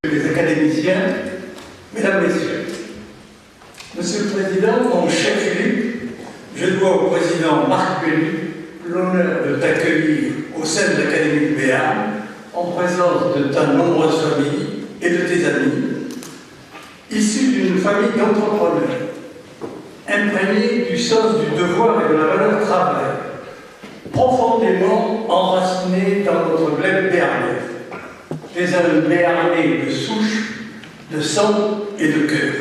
Les académiciens, mesdames, messieurs, Monsieur le Président, mon cher Philippe, je dois au Président Marc Bellu l'honneur de t'accueillir au sein de l'Académie de Béarn, en présence de ta nombreuse famille et de tes amis, issus d'une famille d'entrepreneurs, imprégnés du sens du devoir et de la valeur travail, profondément enracinés dans notre glaive béarnais. Tu es un Béarnais de souche, de sang et de cœur.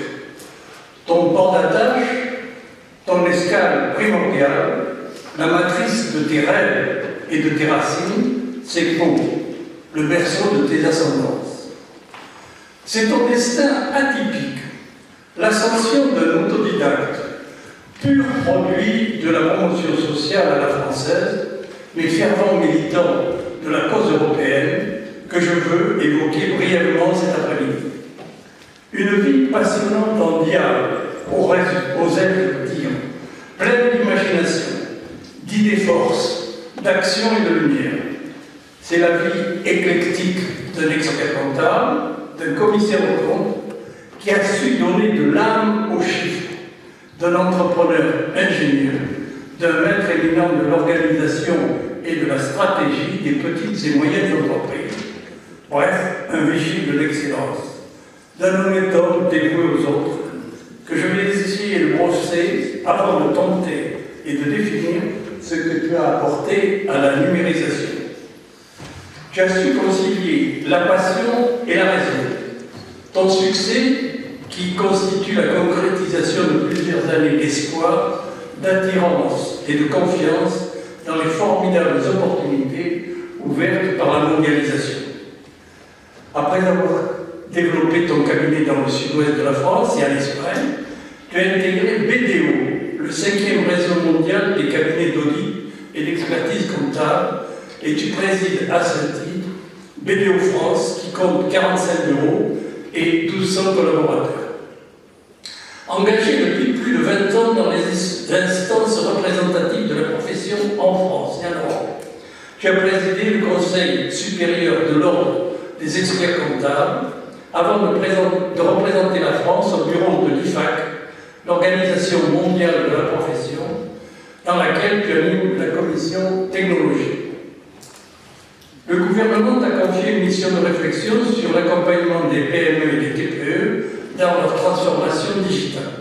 Ton port d'attache, ton escale primordiale, la matrice de tes rêves et de tes racines, c'est Pau, le berceau de tes ascendances. C'est ton destin atypique, l'ascension d'un autodidacte, pur produit de la promotion sociale à la française, mais fervent militant de la cause européenne, que je veux évoquer brièvement cet après-midi. Une vie passionnante en dialogue, aux ailes de tir, pleine d'imagination, d'idées forces, d'action et de lumière. C'est la vie éclectique d'un expert comptable, d'un commissaire aux comptes, qui a su donner de l'âme aux chiffres, d'un entrepreneur ingénieux, d'un maître éminent de l'organisation et de la stratégie des petites et moyennes entreprises. Bref, un vigile de l'excellence, d'un honnête homme dévoué aux autres, que je vais essayer de brosser avant de tenter et de définir ce que tu as apporté à la numérisation. Tu as su concilier la passion et la raison. Ton succès, qui constitue la concrétisation de plusieurs années d'espoir, d'attirance et de confiance dans les formidables opportunités ouvertes par la mondialisation. Après avoir développé ton cabinet dans le sud-ouest de la France et à l'Espagne, tu as intégré BDO, le 5e réseau mondial des cabinets d'audit et d'expertise comptable, et tu présides à ce titre BDO France, qui compte 45 bureaux et 1200 collaborateurs. Engagé depuis plus de 20 ans dans les instances représentatives de la profession en France et en Europe, tu as présidé le Conseil supérieur de l'Ordre des experts comptables, avant de représenter la France au bureau de l'IFAC, l'Organisation mondiale de la profession, dans laquelle tu animes la commission technologie. Le gouvernement t'a confié une mission de réflexion sur l'accompagnement des PME et des TPE dans leur transformation digitale.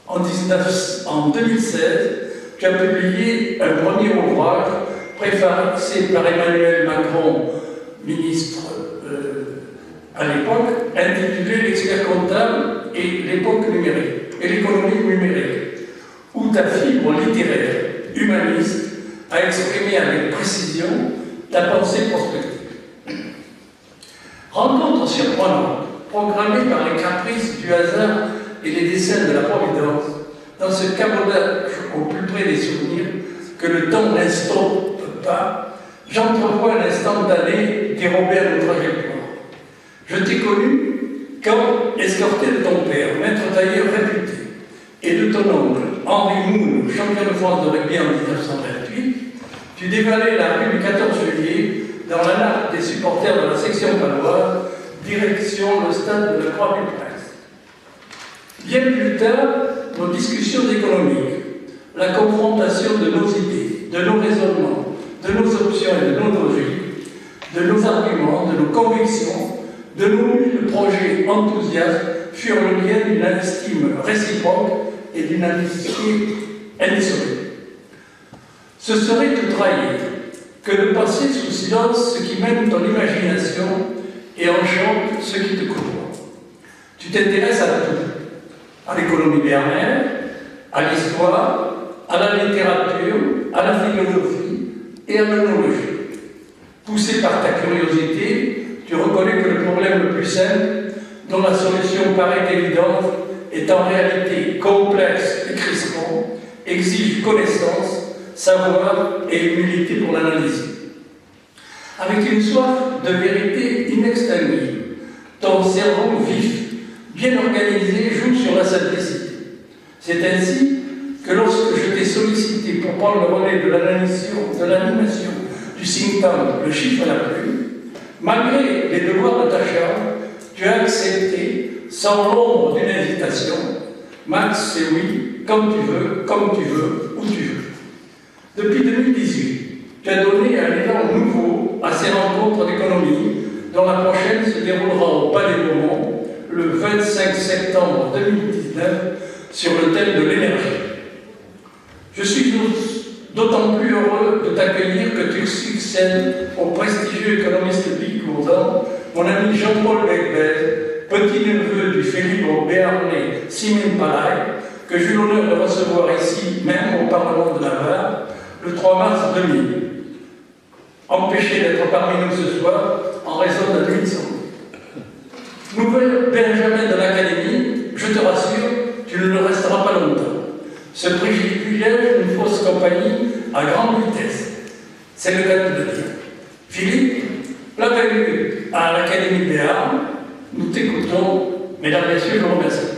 En 2016, tu as publié un premier ouvrage préfacé par Emmanuel Macron, ministre à l'époque, intitulé L'expert comptable et l'époque numérique, et l'économie numérique, où ta fibre littéraire, humaniste, a exprimé avec précision ta pensée prospective. Rencontre surprenante, programmée par les caprices du hasard et les desseins de la Providence, dans ce cabotage au plus près des souvenirs que le temps n'estompe pas, j'entrevois un instantané dérobé à notre trajectoire. Je t'ai connu quand, escorté de ton père, maître tailleur réputé, et de ton oncle, Henri Moule, champion de France de rugby en 1928, tu dévalais la rue du 14 juillet dans la nappe des supporters de la section paloise, direction le stade de la Croix-du-Prince. Bien plus tard, nos discussions économiques, la confrontation de nos idées, de nos raisonnements, de nos options et de nos logiques, de nos arguments, de nos convictions, de nos multiples projets enthousiastes furent le lien d'une estime réciproque et d'une amitié indissoluble. Ce serait tout trahir que de passer sous silence ce qui mène ton imagination et enchante ce qui te couvre. Tu t'intéresses à tout, à l'économie béarnaise, à l'histoire, à la littérature, à la philosophie et à l'œnologie. Poussé par ta curiosité, tu reconnais que le problème le plus simple, dont la solution paraît évidente, est en réalité complexe et crispant, exige connaissance, savoir et humilité pour l'analyser. Avec une soif de vérité inextinguible, ton cerveau vif, bien organisé, joue sur la simplicité. C'est ainsi que lorsque je t'ai sollicité pour prendre le relais de l'animation du think tank, le chiffre à la plume, malgré les devoirs de ta charge, tu as accepté, sans l'ombre d'une hésitation. Max, c'est oui, comme tu veux, où tu veux. Depuis 2018, tu as donné un élan nouveau à ces rencontres d'économie, dont la prochaine se déroulera au Palais Beaumont le 25 septembre 2019 sur le thème de l'énergie. Je suis d'autant plus heureux de t'accueillir que tu succèdes au prestigieux économiste bigourdan, mon ami Jean-Paul Becbez, petit-neveu du Félibro béarnais Simen Palay, que j'ai eu l'honneur de recevoir ici, même au Parlement de Navarre, le 3 mars 2000. Empêché d'être parmi nous ce soir en raison d'un nuit de santé. Nouvel Benjamin de l'Académie, je te rassure, tu ne le resteras pas longtemps. Ce privilège d'une fausse compagnie à grande vitesse. C'est le cas de le dire. Philippe, bienvenue à l'Académie de Béarn. Nous t'écoutons. Mesdames et messieurs, je vous remercie.